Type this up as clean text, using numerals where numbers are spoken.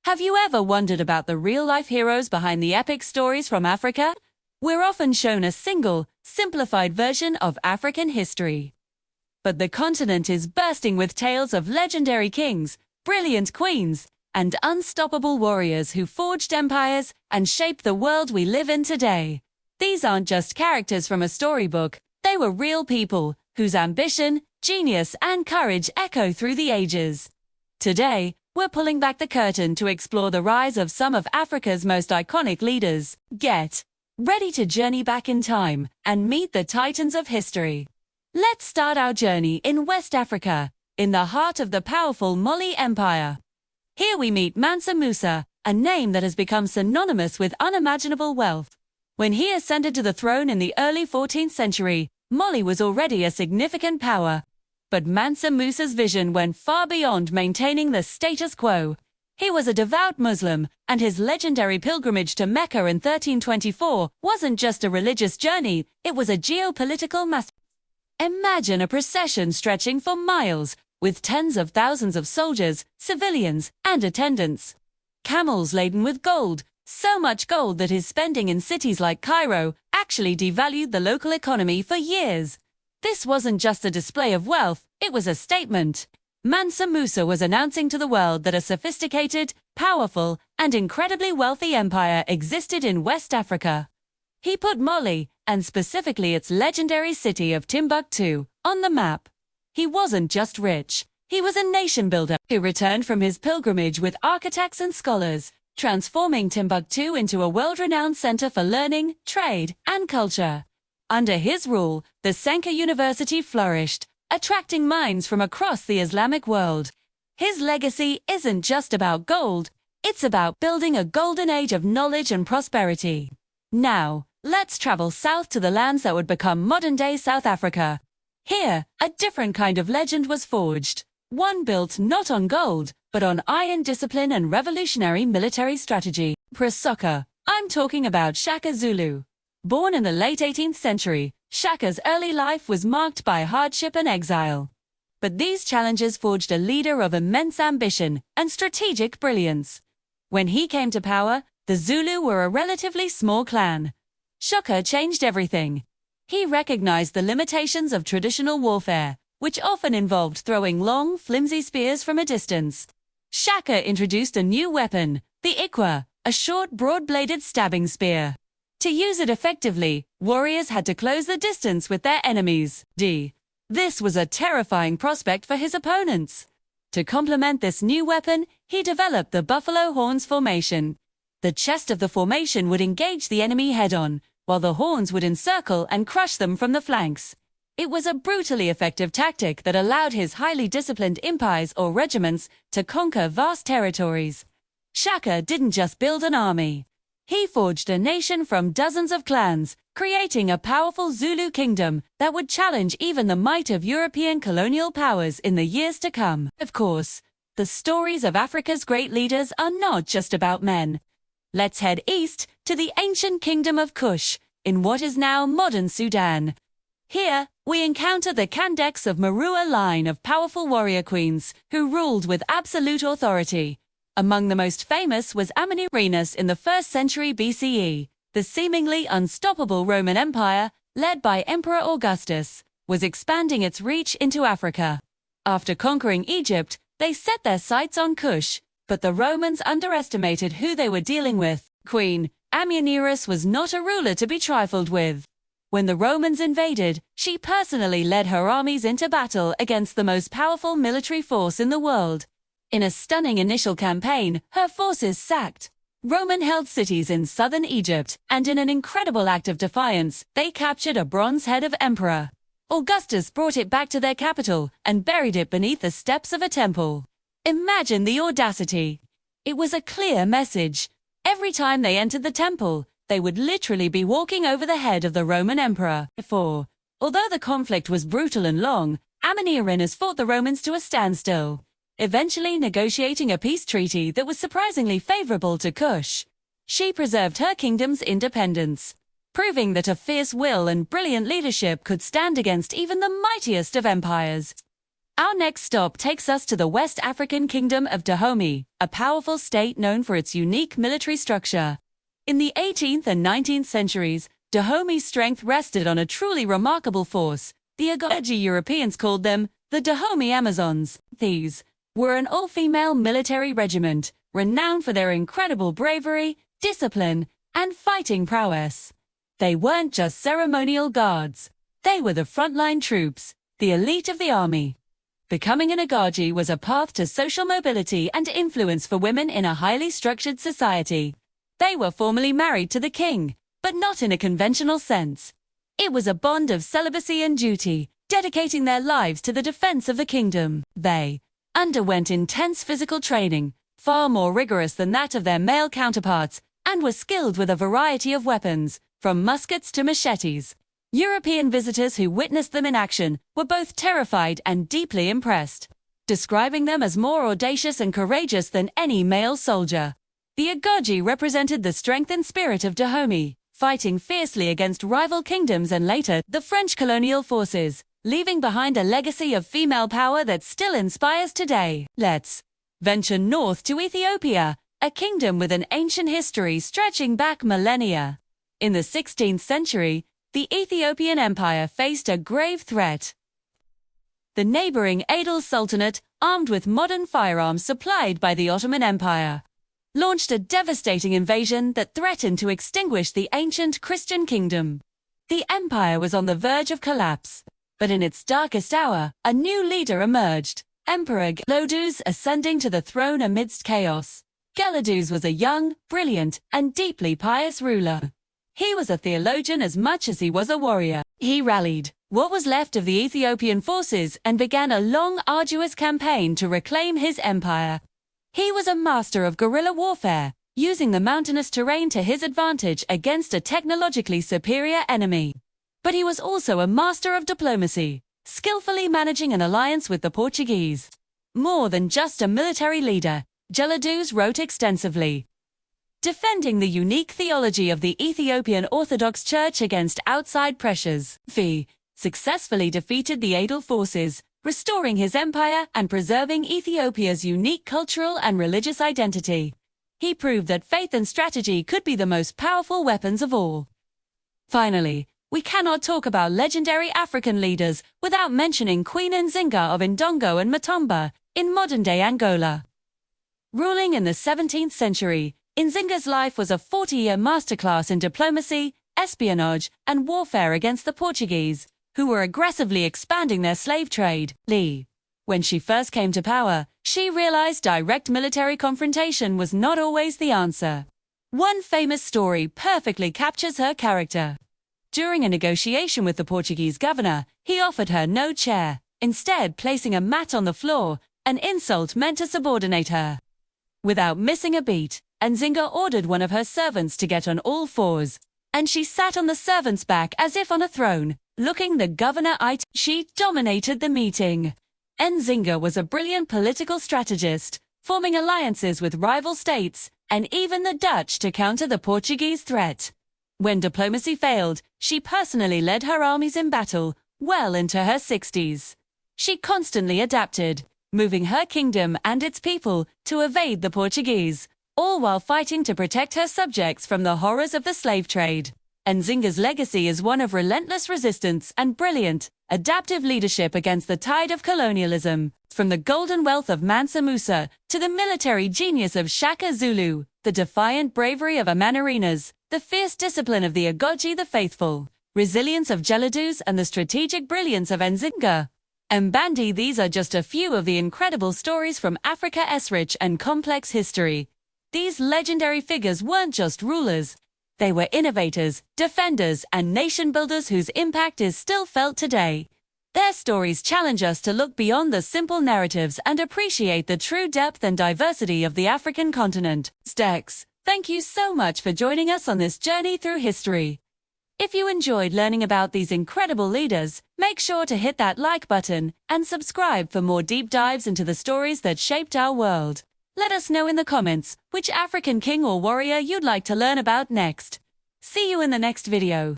Have you ever wondered about the real-life heroes behind the epic stories from Africa? We're often shown a single, simplified version of African history. But the continent is bursting with tales of legendary kings, brilliant queens, and unstoppable warriors who forged empires and shaped the world we live in today. These aren't just characters from a storybook, they were real people whose ambition, genius, and courage echo through the ages. Today, we're pulling back the curtain to explore the rise of some of Africa's most iconic leaders. Get ready to journey back in time and meet the titans of history. Let's start our journey in West Africa, in the heart of the powerful Mali Empire. Here we meet Mansa Musa, a name that has become synonymous with unimaginable wealth. When he ascended to the throne in the early 14th century, Mali was already a significant power. But Mansa Musa's vision went far beyond maintaining the status quo. He was a devout Muslim, and his legendary pilgrimage to Mecca in 1324 wasn't just a religious journey, it was a geopolitical masterpiece. Imagine a procession stretching for miles, with tens of thousands of soldiers, civilians, and attendants. Camels laden with gold, so much gold that his spending in cities like Cairo actually devalued the local economy for years. This wasn't just a display of wealth, it was a statement. Mansa Musa was announcing to the world that a sophisticated, powerful, and incredibly wealthy empire existed in West Africa. He put Mali, and specifically its legendary city of Timbuktu, on the map. He wasn't just rich, he was a nation builder who returned from his pilgrimage with architects and scholars, transforming Timbuktu into a world-renowned center for learning, trade, and culture. Under his rule, the Senka University flourished, attracting minds from across the Islamic world. His legacy isn't just about gold, it's about building a golden age of knowledge and prosperity. Now, let's travel south to the lands that would become modern-day South Africa. Here, a different kind of legend was forged, one built not on gold, but on iron discipline and revolutionary military strategy. Presoccer, I'm talking about Shaka Zulu. Born in the late 18th century, Shaka's early life was marked by hardship and exile. But these challenges forged a leader of immense ambition and strategic brilliance. When he came to power, the Zulu were a relatively small clan. Shaka changed everything. He recognized the limitations of traditional warfare, which often involved throwing long, flimsy spears from a distance. Shaka introduced a new weapon, the Ikwa, a short, broad-bladed stabbing spear. To use it effectively, warriors had to close the distance with their enemies. This was a terrifying prospect for his opponents. To complement this new weapon, he developed the buffalo horns formation. The chest of the formation would engage the enemy head-on, while the horns would encircle and crush them from the flanks. It was a brutally effective tactic that allowed his highly disciplined empires or regiments to conquer vast territories. Shaka didn't just build an army. He forged a nation from dozens of clans, creating a powerful Zulu kingdom that would challenge even the might of European colonial powers in the years to come. Of course, the stories of Africa's great leaders are not just about men. Let's head east to the ancient kingdom of Kush, in what is now modern Sudan. Here, we encounter the Kandeks of Marua line of powerful warrior queens who ruled with absolute authority. Among the most famous was Amenirinas in the 1st century BCE. The seemingly unstoppable Roman Empire, led by Emperor Augustus, was expanding its reach into Africa. After conquering Egypt, they set their sights on Kush, but the Romans underestimated who they were dealing with. Queen Ameniris was not a ruler to be trifled with. When the Romans invaded, she personally led her armies into battle against the most powerful military force in the world. In a stunning initial campaign, her forces sacked Roman-held cities in southern Egypt, and in an incredible act of defiance, they captured a bronze head of emperor. Augustus brought it back to their capital and buried it beneath the steps of a temple. Imagine the audacity. It was a clear message. Every time they entered the temple, they would literally be walking over the head of the Roman emperor. Although the conflict was brutal and long, Amenirinas fought the Romans to a standstill, eventually negotiating a peace treaty that was surprisingly favorable to Kush. She preserved her kingdom's independence, proving that a fierce will and brilliant leadership could stand against even the mightiest of empires. Our next stop takes us to the West African Kingdom of Dahomey, a powerful state known for its unique military structure. In the 18th and 19th centuries, Dahomey's strength rested on a truly remarkable force. The Agoji Europeans called them the Dahomey Amazons. These were an all-female military regiment, renowned for their incredible bravery, discipline, and fighting prowess. They weren't just ceremonial guards. They were the frontline troops, the elite of the army. Becoming an Agoji was a path to social mobility and influence for women in a highly structured society. They were formally married to the king, but not in a conventional sense. It was a bond of celibacy and duty, dedicating their lives to the defense of the kingdom. They underwent intense physical training, far more rigorous than that of their male counterparts, and were skilled with a variety of weapons, from muskets to machetes. European visitors who witnessed them in action were both terrified and deeply impressed, describing them as more audacious and courageous than any male soldier. The Agoji represented the strength and spirit of Dahomey, fighting fiercely against rival kingdoms and later the French colonial forces, leaving behind a legacy of female power that still inspires today. Let's venture north to Ethiopia, a kingdom with an ancient history stretching back millennia. In the 16th century, the Ethiopian Empire faced a grave threat. The neighboring Adil Sultanate, armed with modern firearms supplied by the Ottoman Empire, launched a devastating invasion that threatened to extinguish the ancient Christian kingdom. The empire was on the verge of collapse, but in its darkest hour, a new leader emerged, Emperor Gelawdus, ascending to the throne amidst chaos. Gelawdus was a young, brilliant, and deeply pious ruler. He was a theologian as much as he was a warrior. He rallied what was left of the Ethiopian forces and began a long, arduous campaign to reclaim his empire. He was a master of guerrilla warfare, using the mountainous terrain to his advantage against a technologically superior enemy. But he was also a master of diplomacy, skillfully managing an alliance with the Portuguese. More than just a military leader, Gelawdus wrote extensively, defending the unique theology of the Ethiopian Orthodox Church against outside pressures. He successfully defeated the Adil forces, restoring his empire and preserving Ethiopia's unique cultural and religious identity. He proved that faith and strategy could be the most powerful weapons of all. Finally, we cannot talk about legendary African leaders without mentioning Queen Nzinga of Indongo and Matomba in modern-day Angola. Ruling in the 17th century, Nzinga's life was a 40-year masterclass in diplomacy, espionage, and warfare against the Portuguese, who were aggressively expanding their slave trade. When she first came to power, she realized direct military confrontation was not always the answer. One famous story perfectly captures her character. During a negotiation with the Portuguese governor, he offered her no chair, instead placing a mat on the floor, an insult meant to subordinate her. Without missing a beat, Nzinga ordered one of her servants to get on all fours, and she sat on the servant's back as if on a throne, looking the governor eye. She dominated the meeting. Nzinga was a brilliant political strategist, forming alliances with rival states, and even the Dutch to counter the Portuguese threat. When diplomacy failed, she personally led her armies in battle, well into her 60s. She constantly adapted, moving her kingdom and its people to evade the Portuguese, all while fighting to protect her subjects from the horrors of the slave trade. Nzinga's legacy is one of relentless resistance and brilliant, adaptive leadership against the tide of colonialism, from the golden wealth of Mansa Musa to the military genius of Shaka Zulu, the defiant bravery of Amanarinas, the fierce discipline of the Agoji the faithful, resilience of Gelawdus and the strategic brilliance of Nzinga. Mbandi, these are just a few of the incredible stories from Africa's rich and complex history. These legendary figures weren't just rulers. They were innovators, defenders, and nation builders whose impact is still felt today. Their stories challenge us to look beyond the simple narratives and appreciate the true depth and diversity of the African continent. Stex, thank you so much for joining us on this journey through history. If you enjoyed learning about these incredible leaders, make sure to hit that like button and subscribe for more deep dives into the stories that shaped our world. Let us know in the comments which African king or warrior you'd like to learn about next. See you in the next video.